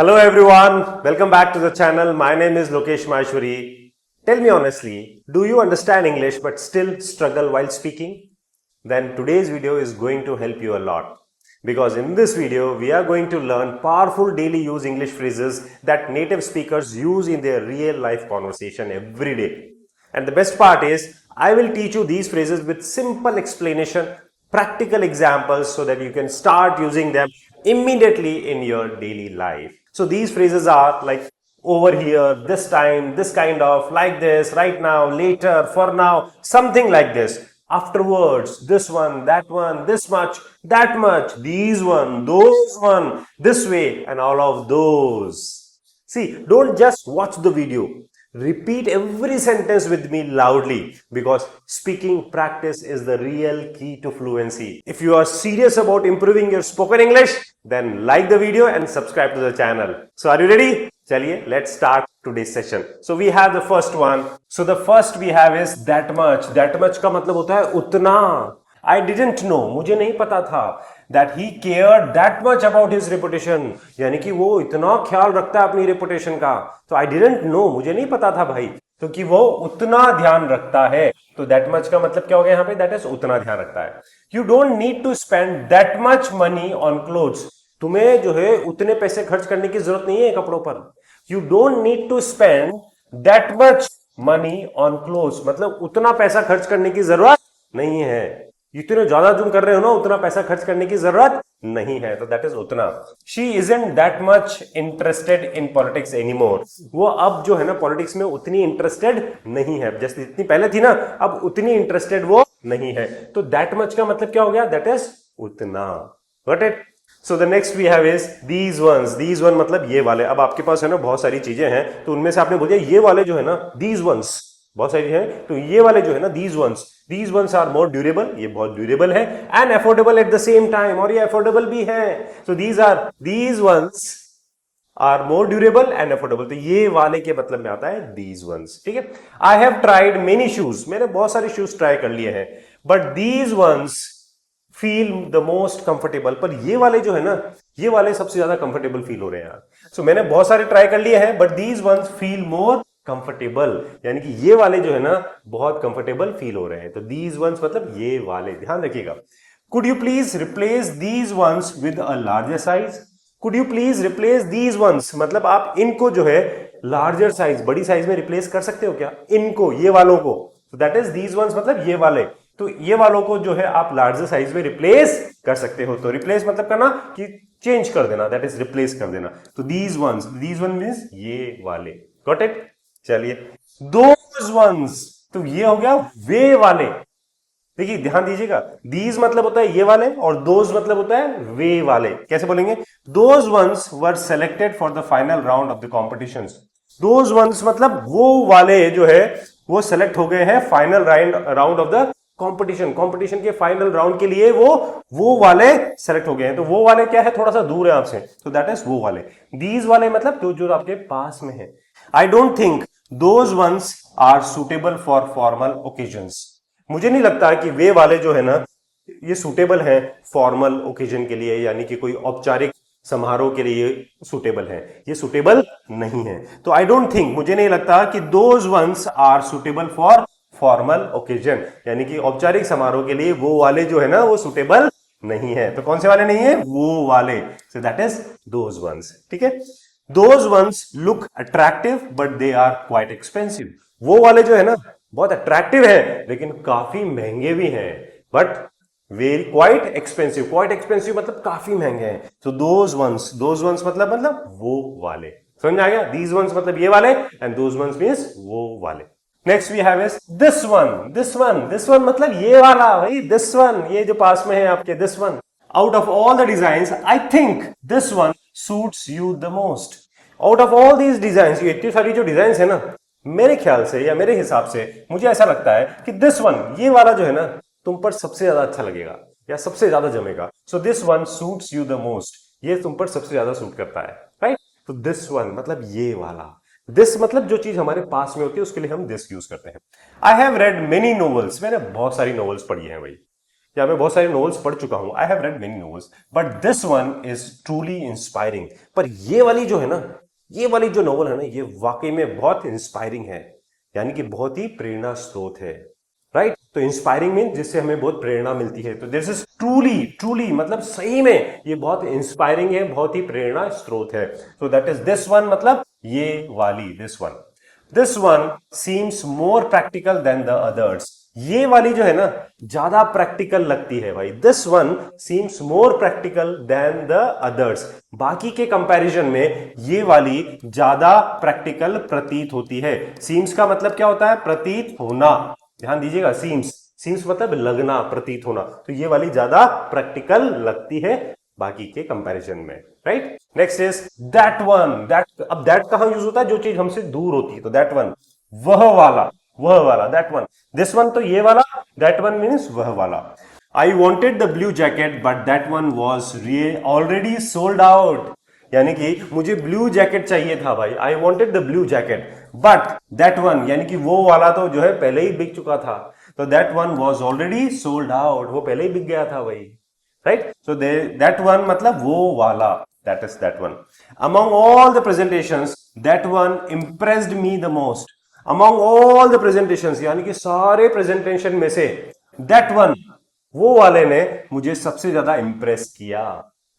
Hello everyone, welcome back to the channel. My name is Lokesh Maheshwari. Tell me honestly, do you understand English but still struggle while speaking? Then today's video is going to help you a lot. Because in this video, we are going to learn powerful daily use English phrases that native speakers use in their real life conversation every day. And the best part is, I will teach you these phrases with simple explanation, practical examples so that you can start using them immediately in your daily life. So these phrases are like over here, this time, this kind of, like this, right now, later, for now, something like this. Afterwards, this one, this much, that much, these one, those one, this way, and all of those. See, don't just watch the video. Repeat every sentence with me loudly because speaking practice is the real key to fluency. If you are serious about improving your spoken English, then like the video and subscribe to the channel. So are you ready? Chaliye, let's start today's session. So we have the first one. So the first we have is that much. That much का मतलब होता है उतना. I didn't know, मुझे नहीं पता था that he cared that much about his reputation. यानी कि वो इतना ख्याल रखता है अपनी reputation का. तो I didn't know, मुझे नहीं पता था भाई. तो कि वो उतना ध्यान रखता है. तो that much का मतलब क्या हो गया यहाँ पे? That is उतना ध्यान रखता है. You don't need to spend that much money on clothes. तुम्हें जो है उतने पैसे खर्च करने की जरूरत नहीं है कपड़ों पर. You don't need to spend that much money on clothes. मतलब उतना पैसा खर्च करने की जरूरत नहीं है. इतने ज्यादा तुम कर रहे हो ना, उतना पैसा खर्च करने की जरूरत नहीं है. तो दैट इज उतना. She isn't that much interested in politics anymore. वो अब जो है ना पॉलिटिक्स में उतनी इंटरेस्टेड नहीं है. जैसे इतनी पहले थी ना, अब उतनी इंटरेस्टेड वो नहीं है. तो दैट मच का मतलब क्या हो गया? दैट इज उतना. Got it? So the next we have is these ones. These one मतलब ये वाले. अब आपके पास है ना बहुत सारी चीजें हैं, तो उनमें से आपने बोल दिया ये वाले जो है ना, दीज वंस बहुत सारी हैं, तो ये वाले जो है ना these ones are more durable. ये बहुत ड्यूरेबल है and affordable at the same time. और ये अफोर्डेबल भी है. So these ones are more durable and affordable. तो ये वाले के मतलब में आता है दीज वंस. ठीक है. I have tried many shoes. मैंने बहुत सारे शूज ट्राई कर लिए हैं, but these once feel the most comfortable. पर ये वाले जो है ना, ये वाले सबसे ज्यादा कंफर्टेबल फील हो रहे हैं यार. सो मैंने बहुत सारे ट्राई कर लिए हैं, but these once feel more comfortable. यानी कि ये वाले जो है ना बहुत कंफर्टेबल फील हो रहे हैं. तो दीज वंस मतलब ये वाले. ध्यान रखिएगा. Could you please replace these once with a larger size. Could you please replace these once मतलब आप इनको जो है लार्जर साइज, बड़ी साइज में रिप्लेस कर सकते हो क्या? इनको, ये वालों को. तो दैट इज दीज वंस मतलब ये वाले. तो ये वालों को जो है आप लार्जर साइज में रिप्लेस कर सकते हो. तो रिप्लेस मतलब करना कि चेंज कर देना, दैट इज रिप्लेस कर देना. तो दीज वन मीन्स ये वाले. Got it? चलिए, दोज वंस, तो ये हो गया वे वाले. देखिए ध्यान दीजिएगा, दीज मतलब होता है ये वाले और दोज मतलब होता है वे वाले. कैसे बोलेंगे? Those ones were selected for the final round of the competitions. Those ones मतलब वो वाले जो है वो सेलेक्ट हो गए हैं final round of the competition के फाइनल राउंड के लिए वो वाले सेलेक्ट हो गए हैं. तो वो वाले क्या है? थोड़ा सा दूर है आपसे. तो दैट इज वो वाले. दीज वाले मतलब जो आपके पास में है. I don't think those ones are suitable for formal occasions. मुझे नहीं लगता कि वे वाले जो है ना ये सुटेबल है फॉर्मल ओकेजन के लिए, यानी कि कोई औपचारिक समारोह के लिए सुटेबल है. ये सुटेबल नहीं है. तो आई डोंट थिंक, मुझे नहीं लगता कि those ones are suitable for formal occasion, यानी कि औपचारिक समारोह के लिए वो वाले जो है ना वो सुटेबल नहीं है. तो कौन से वाले नहीं है? वो वाले. So that is those ones. ठीक है. Those ones look attractive but they are quite expensive. वो वाले जो है ना बहुत अट्रैक्टिव है लेकिन काफी महंगे भी हैं. But very quite expensive. Quite expensive मतलब काफी महंगे हैं. तो दोज वंस मतलब वो वाले. समझ में आ गया? दीज वंस मतलब ये वाले एंड दोज वंस मींस वो वाले. Next we have is this one मतलब ये वाला भाई. दिस वन, ये जो पास में है आपके, this one. Out of all the designs I think this one suits you the most. Out of all these designs, ये इतनी सारी जो डिजाइन्स है ना, मेरे ख्याल से या मेरे हिसाब से मुझे ऐसा लगता है कि दिस वन, ये वाला जो है ना तुम पर सबसे ज्यादा अच्छा लगेगा या सबसे ज्यादा जमेगा. So this one suits you the most. ये तुम पर सबसे ज्यादा सूट करता है. राइट? तो दिस वन मतलब ये वाला. दिस मतलब जो चीज हमारे पास में होती है उसके लिए हम दिस यूज करते हैं. I have read many novels. मैंने बहुत सारी नॉवेल्स पढ़ी हैं भाई. या मैं बहुत सारे नॉवेल्स पढ़ चुका हूं, I have read many novels, but this one is truly inspiring. पर ये वाली जो है ना, ये वाली जो नॉवल है ना, ये वाकई में बहुत इंस्पायरिंग है, यानी कि बहुत ही प्रेरणा स्रोत है, राइट? तो इंस्पायरिंग मीन जिससे हमें बहुत प्रेरणा मिलती है। तो दिस इज ट्रूली, ट्रूली मतलब सही में ये बहुत इंस्पायरिंग है, बहुत ही प्रेरणा स्रोत है। So that is this one, मतलब ये वाली, this one seems more practical than the others. ये वाली जो है ना ज्यादा प्रैक्टिकल लगती है भाई। This one seems more practical than the others. बाकी के कंपैरिजन में ये वाली ज्यादा प्रैक्टिकल प्रतीत होती है। सीम्स का मतलब क्या होता है? प्रतीत होना। ध्यान दीजिएगा, सीम्स मतलब लगना, प्रतीत होना। तो ये वाली ज्यादा प्रैक्टिकल लगती है बाकी के कंपैरिजन में, right? Next is that one. That, अब दैट कहां यूज होता है? जो चीज हमसे दूर होती है। तो दैट वन, वह वाला, दैट वन। दिस वन तो ये वाला, दैट वन मीन्स वह वाला। I wanted the blue jacket but that one was already sold out. यानी कि मुझे ब्लू जैकेट चाहिए था भाई, I wanted the blue jacket, but that one यानी कि वो वाला तो जो है पहले ही बिक चुका था। तो that one was already sold out, वो पहले ही बिक गया था भाई, राइट? सो दैट वन मतलब वो वाला, that is that one. Among all the presentations that one impressed me the most. Among all the presentations यानी कि सारे प्रेजेंटेशन में से दैट वन, वो वाले ने मुझे सबसे ज्यादा इंप्रेस किया।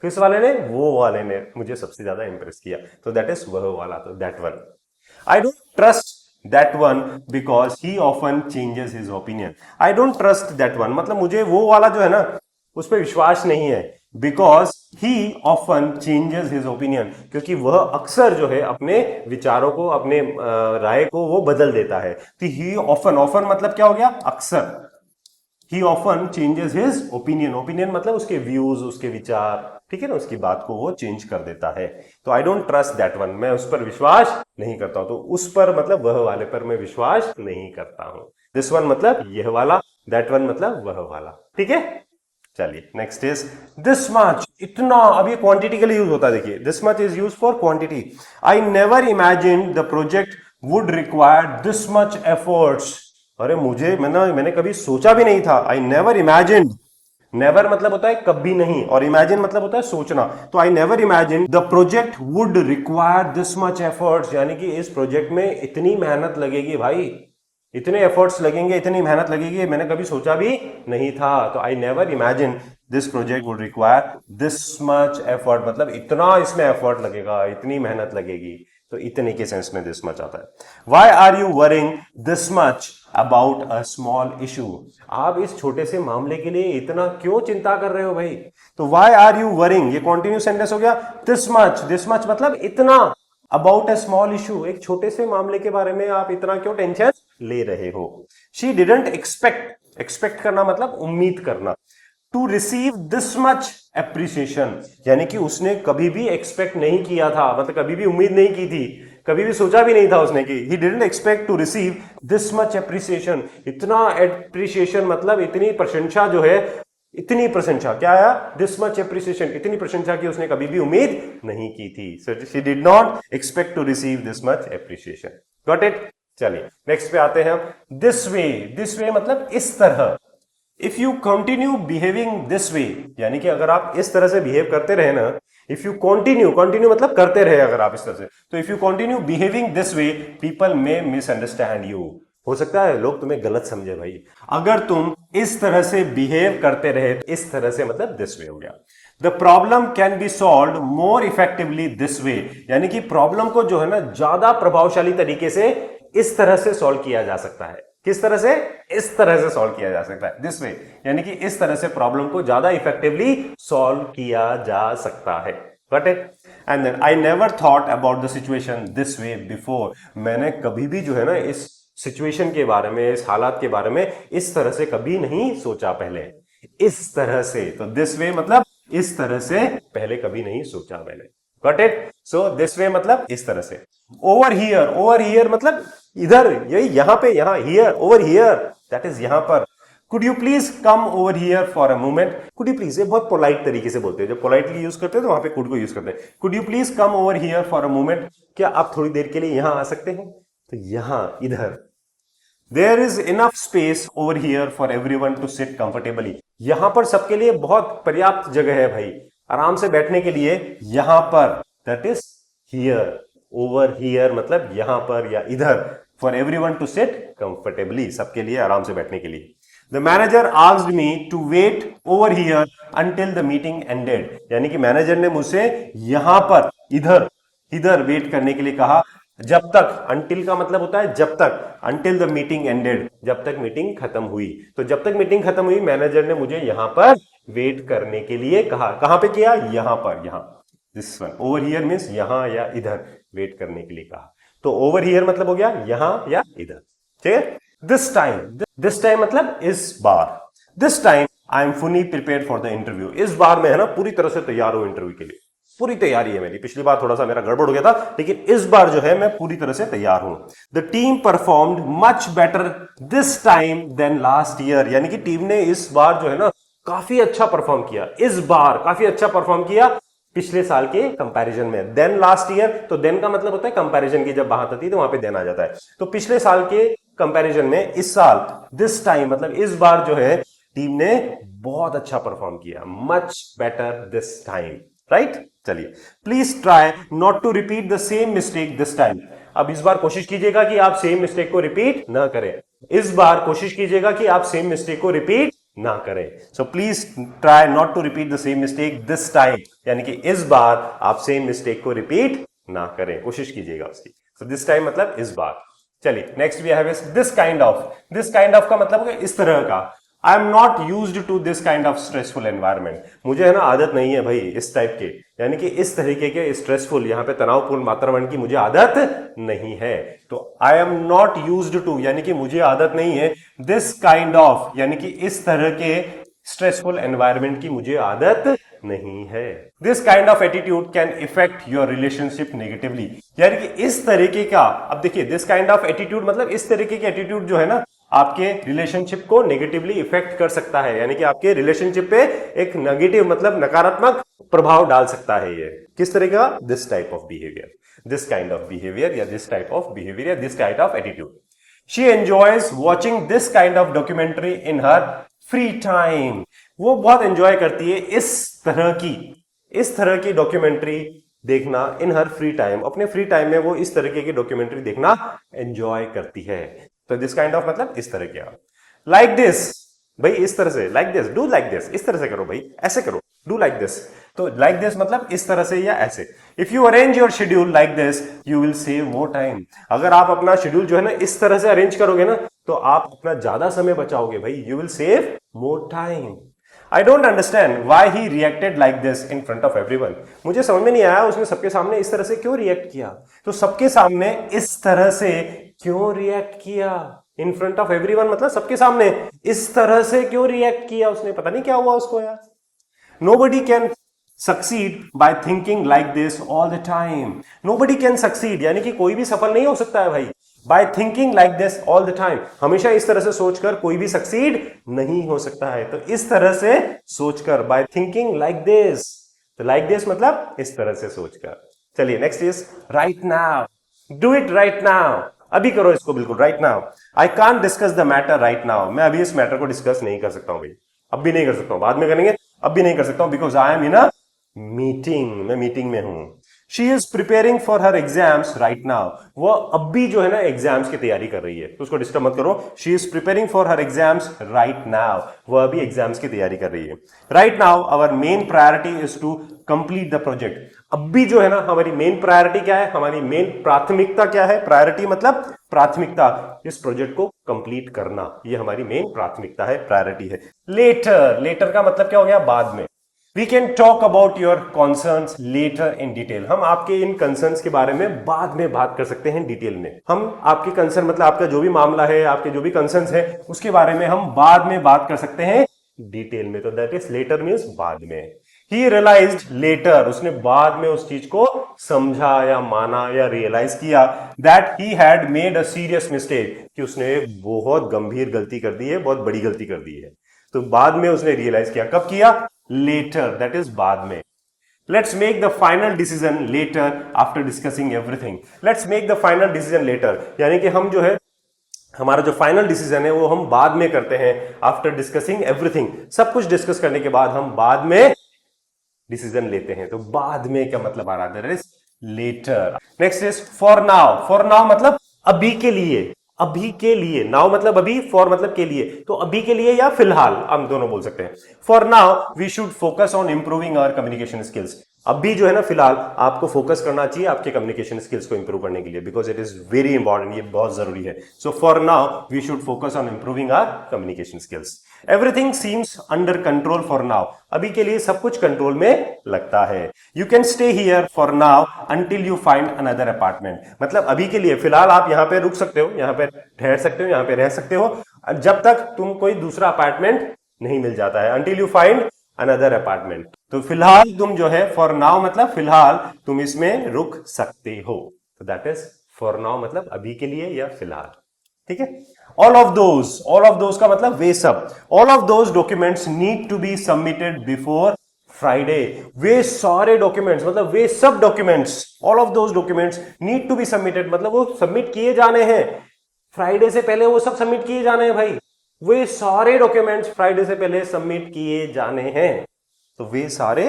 किस वाले ने? वो वाले ने मुझे सबसे ज्यादा इंप्रेस किया। तो दैट इज वह वाला, तो that one. I don't trust that one because he often changes his opinion. I don't trust that one मतलब मुझे वो वाला जो है ना उस पर विश्वास नहीं है, because he often changes his opinion, क्योंकि वह अक्सर जो है अपने विचारों को, अपने राय को वो बदल देता है। तो ही ऑफन मतलब क्या हो गया? अक्सर। ही often changes his opinion, opinion मतलब उसके व्यूज, उसके विचार, ठीक है ना, उसकी बात को वो चेंज कर देता है। तो I don't trust that one, मैं उस पर विश्वास नहीं करता हूं। तो उस पर मतलब वह वाले पर मैं विश्वास नहीं करता हूं। दिस वन मतलब यह वाला, दैट वन मतलब वह वाला, ठीक है? चलिए नेक्स्ट इज दिस मच, इतना। अब ये क्वांटिटी के लिए यूज होता है, देखिए this much is use for quantity. I never imagined the project would require this much efforts. अरे मैंने कभी सोचा भी नहीं था। आई नेवर इमेजिन्ड, नेवर मतलब होता है कभी नहीं, और इमेजिन मतलब होता है सोचना। तो I never imagine the project would require this much efforts, यानी कि इस प्रोजेक्ट में इतनी मेहनत लगेगी भाई, इतने एफर्ट्स लगेंगे, इतनी मेहनत लगेगी, मैंने कभी सोचा भी नहीं था। तो I never imagine this project would require this much effort, मतलब इतना इसमें एफर्ट लगेगा, इतनी मेहनत लगेगी। तो इतने के सेंस में दिस मच आता है। Why are you worrying this much about a small issue. आप इस छोटे से मामले के लिए इतना क्यों चिंता कर रहे हो भाई? तो वाई आर यू वरिंग, ये कॉन्टिन्यूस सेंटेंस हो गया। दिस मच मतलब इतना, अबाउट अ स्मॉल इशू, एक छोटे से मामले के बारे में आप इतना क्यों टेंशन ले रहे हो? शी डिडंट एक्सपेक्ट, एक्सपेक्ट करना मतलब उम्मीद करना। To receive this much appreciation, यानी कि उसने कभी भी एक्सपेक्ट नहीं किया था, मतलब कभी भी उम्मीद नहीं की थी, कभी भी सोचा भी नहीं था उसने कि he didn't expect to receive this much appreciation. इतना एप्रिसिएशन मतलब इतनी प्रशंसा जो है, इतनी प्रशंसा, क्या आया? दिस मच एप्रिसिएशन, इतनी प्रशंसा की उसने कभी भी उम्मीद नहीं की थी। So she did not expect to receive this much appreciation. Got it? चलिए नेक्स्ट पे आते हैं हम। दिस वे मतलब इस तरह। If you continue behaving this way, यानी कि अगर आप इस तरह से बिहेव करते रहे ना, इफ यू कंटिन्यू मतलब करते रहे अगर आप इस तरह से, तो if you continue behaving this way people may misunderstand you. हो सकता है लोग तुम्हें गलत समझे भाई, अगर तुम इस तरह से बिहेव करते रहे। इस तरह से मतलब दिस वे हो गया। The problem can be solve more effectively this way, यानी कि प्रॉब्लम को जो है ना ज्यादा प्रभावशाली तरीके से इस तरह से सॉल्व किया जा सकता है। किस तरह से? इस तरह से सॉल्व किया जा सकता है, दिस वे, यानी कि इस तरह से प्रॉब्लम को ज्यादा इफेक्टिवली सॉल्व किया जा सकता है। Got it? And then I never thought about the situation this way before, मैंने कभी भी जो है ना इस सिचुएशन के बारे में, इस हालात के बारे में इस तरह से कभी नहीं सोचा पहले। इस तरह से, तो दिस वे मतलब इस तरह से पहले कभी नहीं सोचा मैंने। Got it? So this way मतलब इस तरह से। ओवर हियर मतलब इधर, यही यहां पे, यहां here, over here that is यहां पर। Could you please come over here for a moment. Could you please, ये बहुत पोलाइट तरीके से बोलते हैं, जब पोलाइटली यूज करते हैं तो वहां पे कुड को यूज करते हैं। Could you please come over here for a moment, क्या आप थोड़ी देर के लिए यहां आ सकते हैं? तो यहां, इधर। There is enough space over here for everyone to sit comfortably. यहां पर सबके लिए बहुत पर्याप्त जगह है भाई, आराम से बैठने के लिए यहां पर, that is here, over here मतलब यहां पर या इधर, for everyone to sit comfortably, सबके लिए आराम से बैठने के लिए। The manager asked me to wait over here until the meeting ended, यानी कि मैनेजर ने मुझसे यहां पर इधर इधर वेट करने के लिए कहा, जब तक, until का मतलब होता है जब तक, until the meeting ended, जब तक मीटिंग खत्म हुई। तो जब तक मीटिंग खत्म हुई मैनेजर ने मुझे यहां पर वेट करने के लिए कहा। कहां पे किया? यहां पर, यहां, this one, over here means यहां या इधर वेट करने के लिए कहा। तो ओवर हियर मतलब हो गया यहां या इधर, ठीक है। दिस टाइम मतलब इस बार, this time I am fully prepared for the interview. इस बार मैं है ना पूरी तरह से तैयार हूं इंटरव्यू के लिए, पूरी तैयारी है मेरी। पिछली बार थोड़ा सा मेरा गड़बड़ हो गया था, लेकिन इस बार जो है मैं पूरी तरह से तैयार हूं। The team performed much better this time than last year, यानी कि टीम ने इस बार जो है ना काफी अच्छा परफॉर्म किया, इस बार काफी अच्छा परफॉर्म किया पिछले साल के कंपैरिजन में। देन लास्ट ईयर, तो देन का मतलब होता है कंपैरिजन की, जब बात आती है तो वहां पे देन आ जाता है। तो पिछले साल के कंपैरिजन में इस साल, दिस टाइम मतलब इस बार जो है टीम ने बहुत अच्छा परफॉर्म किया, much better this time, right. चलिए, please try not to repeat the same mistake this time. अब इस बार कोशिश कीजिएगा कि आप सेम मिस्टेक को रिपीट ना करें। इस बार कोशिश कीजिएगा कि आप सेम मिस्टेक को रिपीट ना करें। So please try not to repeat the same mistake this time, यानी कि इस बार आप सेम मिस्टेक को रिपीट ना करें, कोशिश कीजिएगा उसकी। सो दिस टाइम मतलब इस बार। चलिए, next we have this kind of. This kind of का मतलब है इस तरह का। I am not used to this kind of stressful environment. मुझे है ना आदत नहीं है भाई इस टाइप के, यानी कि इस तरीके के स्ट्रेसफुल, यहां पे तनावपूर्ण वातावरण की मुझे आदत नहीं है। तो I am not used to यानी कि मुझे आदत नहीं है, दिस काइंड ऑफ यानी कि इस तरह के स्ट्रेसफुल एनवायरमेंट की मुझे आदत नहीं है। This kind of attitude can effect your relationship negatively, यानी कि इस तरीके का, अब देखिए दिस काइंड ऑफ एटीट्यूड मतलब इस तरीके के एटीट्यूड जो है ना आपके रिलेशनशिप को नेगेटिवली इफेक्ट कर सकता है, यानी कि आपके रिलेशनशिप पे एक नेगेटिव मतलब नकारात्मक प्रभाव डाल सकता है। ये किस तरह का? This type of behaviour, this kind of behaviour या दिस टाइप ऑफ बिहेवियर या this kind of attitude. She enjoys watching this kind of documentary in her free time. वो बहुत एंजॉय करती है इस तरह की डॉक्यूमेंट्री देखना, इन हर फ्री टाइम, अपने फ्री टाइम में वो इस तरीके की डॉक्यूमेंट्री देखना एंजॉय करती है। तो दिस काइंड ऑफ मतलब इस तरह क्या, लाइक दिस भाई, इस तरह से, like this, do like this, इस तरह से करो भाई, ऐसे करो, डू लाइक दिस। तो लाइक दिस मतलब इस तरह से या ऐसे। If you arrange your schedule like this you will save more time. अगर आप अपना शेड्यूल जो है ना इस तरह से अरेंज करोगे ना तो आप अपना ज्यादा समय बचाओगे भाई, you will save more time. I don't understand why he reacted like this in front of everyone. मुझे समझ में नहीं आया उसने सबके सामने इस तरह से क्यों रिएक्ट किया। तो सबके सामने इस तरह से क्यों रिएक्ट किया? इन फ्रंट ऑफ एवरीवन मतलब सबके सामने इस तरह से क्यों रिएक्ट किया उसने, पता नहीं क्या हुआ उसको यार। Nobody can succeed by thinking like this all the time. Nobody can succeed यानी कि कोई भी सफल नहीं हो सकता है भाई, by thinking like this all the time, हमेशा इस तरह से सोचकर कोई भी सक्सीड नहीं हो सकता है। तो इस तरह से सोचकर, by thinking like this, तो like this मतलब इस तरह से सोचकर। चलिए next is right now, do it right now, अभी करो इसको बिल्कुल right now. I can't discuss the matter right now, मैं अभी इस मैटर को डिस्कस नहीं कर सकता हूं भाई, अब भी नहीं कर सकता हूं, बाद में करेंगे, अब भी नहीं कर सकता हूं, because I am in a meeting, मैं मीटिंग में हूं। She is preparing for her exams right now, वो अब भी जो है ना एग्जाम्स की तैयारी कर रही है, तो उसको डिस्टर्ब मत करो। She is preparing for her exams right now, वो अभी एग्जाम्स की तैयारी कर रही है। Right now our main priority is to complete the project, अब भी जो है ना हमारी मेन प्रायोरिटी क्या है, हमारी मेन प्राथमिकता क्या है, प्रायोरिटी मतलब प्राथमिकता, इस प्रोजेक्ट को कंप्लीट करना, ये हमारी मेन प्राथमिकता है, प्रायोरिटी है। लेटर, लेटर का मतलब क्या हो गया, बाद में। We can talk about your concerns later in detail, हम आपके इन कंसर्न्स के बारे में बाद में बात कर सकते हैं डिटेल में। हम आपके कंसर्न मतलब आपका जो भी मामला है, आपके जो भी कंसर्न्स है उसके बारे में हम बाद में बात कर सकते हैं डिटेल में। तो दैट इज लेटर मीन्स बाद में। He realized later, उसने बाद में उस चीज को समझा या माना या रियलाइज किया that he had made a serious mistake, कि उसने बहुत गंभीर गलती कर दी है, बहुत बड़ी गलती कर दी है। तो बाद में उसने रियलाइज किया, कब किया, लेटर, दैट इज बाद में। Let's make the final decision later after discussing everything. Let's make the final decision later, यानी कि हम जो है हमारा जो फाइनल डिसीजन है वो हम बाद में करते हैं, आफ्टर डिस्कसिंग एवरीथिंग। सब कुछ डिस्कस करने के बाद हम बाद में डिसीजन लेते हैं। तो बाद में क्या मतलब आ रहा है? That is later. Next is for now. For now मतलब अभी के लिए, अभी के लिए। नाउ मतलब अभी, फॉर मतलब के लिए। तो अभी के लिए या फिलहाल हम दोनों बोल सकते हैं। For now we should focus on improving our communication skills. अभी जो है ना, फिलहाल आपको फोकस करना चाहिए आपके कम्युनिकेशन स्किल्स को इंप्रूव करने के लिए, because it is very important, ये बहुत जरूरी है। So for now we should focus on improving our communication skills. Everything seems under control for now. अभी के लिए सब कुछ कंट्रोल में लगता है। You can stay here for now until you find another apartment. मतलब अभी के लिए, फिलहाल आप यहां पे रुक सकते हो, यहां पे ठहर सकते हो, यहां पे रह सकते हो, जब तक तुम कोई दूसरा अपार्टमेंट नहीं मिल जाता है। Until you find another apartment. तो फिलहाल तुम जो है, फॉर नाउ मतलब फिलहाल तुम इसमें रुक सकते हो। तो दैट इज फॉर नाउ मतलब अभी के लिए या फिलहाल। ठीक है। ऑल ऑफ दोज का मतलब वे सब। All of those documents need to be submitted before Friday. वे सारे डॉक्यूमेंट्स मतलब वे सब documents, all of those documents need to be submitted मतलब वो सबमिट किए जाने हैं फ्राइडे से पहले। वो सब सबमिट किए जाने हैं भाई। वे सारे डॉक्यूमेंट्स फ्राइडे से पहले सबमिट किए जाने हैं। तो वे सारे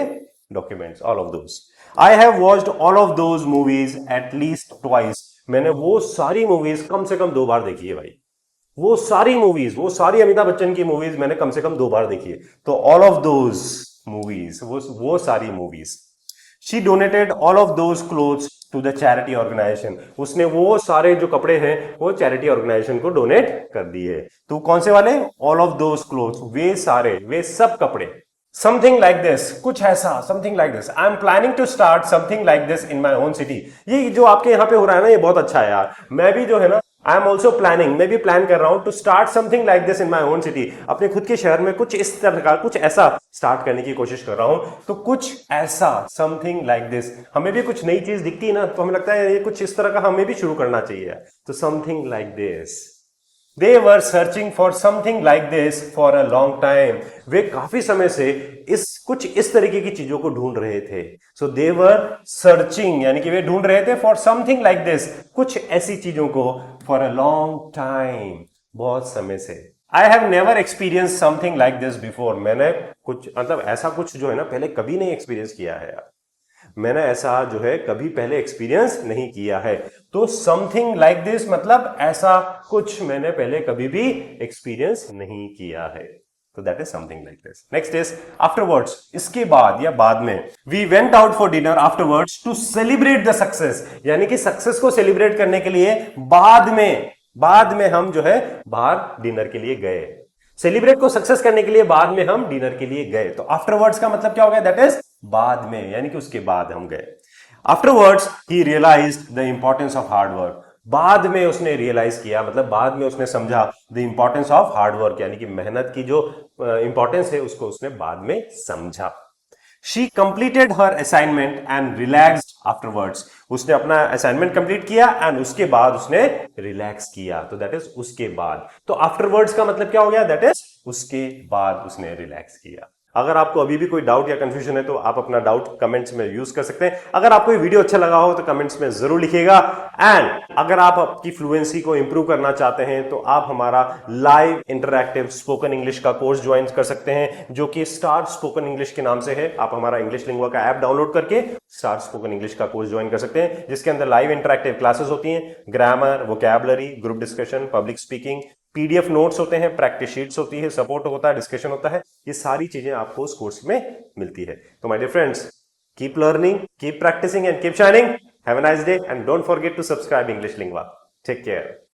documents, all of those. I have watched all of those movies at least twice. मैंने वो सारी मूवीज कम से कम 2 बार देखी है भाई। वो सारी मूवीज, वो सारी अमिताभ बच्चन की मूवीज मैंने कम से कम 2 बार देखी है। तो ऑल ऑफ दोज मूवीज, वो सारी movies. She donated all of those clothes to the charity organisation. उसने वो सारे जो कपड़े हैं वो चैरिटी ऑर्गेनाइजेशन को डोनेट कर दिए। तो कौन से वाले? ऑल ऑफ दोज क्लोथ्स, वे सारे, वे सब कपड़े। समथिंग लाइक दिस, कुछ ऐसा, something like this. I am planning to start something like this in my own city. ये जो आपके यहाँ पे हो रहा है ना, ये बहुत अच्छा है यार। मैं भी जो है ना, आई एम ऑल्सो प्लानिंग, मैं भी प्लान कर रहा हूं to start something like this in my own city. अपने खुद के शहर में कुछ इस तरह का, कुछ ऐसा स्टार्ट करने की कोशिश कर रहा हूं। तो कुछ ऐसा, समथिंग लाइक दिस। हमें भी कुछ नई चीज दिखती है ना, तो हमें लगता है ये कुछ इस तरह का हमें भी शुरू करना चाहिए। तो something like this. They were searching for something like this for a long time. वे काफी समय से कुछ इस तरीके की चीजों को ढूंढ रहे थे। So they were searching, यानी कि वे ढूंढ रहे थे for something like this, कुछ ऐसी चीजों को for a long time, बहुत समय से। I have never experienced something like this before. मैंने कुछ मतलब ऐसा कुछ जो है ना पहले कभी नहीं एक्सपीरियंस किया है यार। मैंने ऐसा जो है कभी पहले एक्सपीरियंस नहीं किया है। तो समथिंग लाइक दिस मतलब ऐसा कुछ मैंने पहले कभी भी एक्सपीरियंस नहीं किया है। तो that is something like this. Next is afterwards, इसके बाद या बाद में। We went out for dinner afterwards to celebrate the success, यानी कि सक्सेस को सेलिब्रेट करने के लिए बाद में हम जो है बाहर डिनर के लिए गए। सेलिब्रेट को सक्सेस करने के लिए बाद में हम डिनर के लिए गए। तो आफ्टरवर्ड्स का मतलब क्या हो गया? दैट इज बाद में, यानी कि उसके बाद हम गए। Afterwards he realised the importance of hard work. बाद में उसने रियलाइज किया, मतलब बाद में उसने समझा the importance of hard work, यानी कि मेहनत की जो इंपॉर्टेंस है उसको उसने बाद में समझा। She completed her assignment and relaxed afterwards. उसने अपना असाइनमेंट कंप्लीट किया एंड उसके बाद उसने रिलैक्स किया। तो दैट इज उसके बाद। तो आफ्टरवर्ड्स का मतलब क्या हो गया? दैट इज उसके बाद उसने रिलैक्स किया। अगर आपको अभी भी कोई डाउट या कंफ्यूजन है तो आप अपना डाउट कमेंट्स में यूज कर सकते हैं। अगर आपको ये वीडियो अच्छा लगा हो तो कमेंट्स में जरूर लिखिएगा। एंड अगर आप आपकी फ्लुएंसी को इंप्रूव करना चाहते हैं तो आप हमारा लाइव इंटरैक्टिव स्पोकन इंग्लिश का कोर्स ज्वाइन कर सकते हैं, जो कि स्टार स्पोकन इंग्लिश के नाम से है। आप हमारा इंग्लिश लिंगुआ का ऐप डाउनलोड करके स्टार स्पोकन इंग्लिश का कोर्स ज्वाइन कर सकते हैं, जिसके अंदर लाइव इंटरैक्टिव क्लासेस होती हैं, grammar, vocabulary, group discussion, public speaking, PDF notes होते हैं, प्रैक्टिस शीट्स होती है, सपोर्ट होता है, डिस्कशन होता है। ये सारी चीजें आपको उस कोर्स में मिलती है। तो my dear friends, keep learning, keep practising and keep shining. Have a nice day and don't forget to subscribe English Lingua. Take care.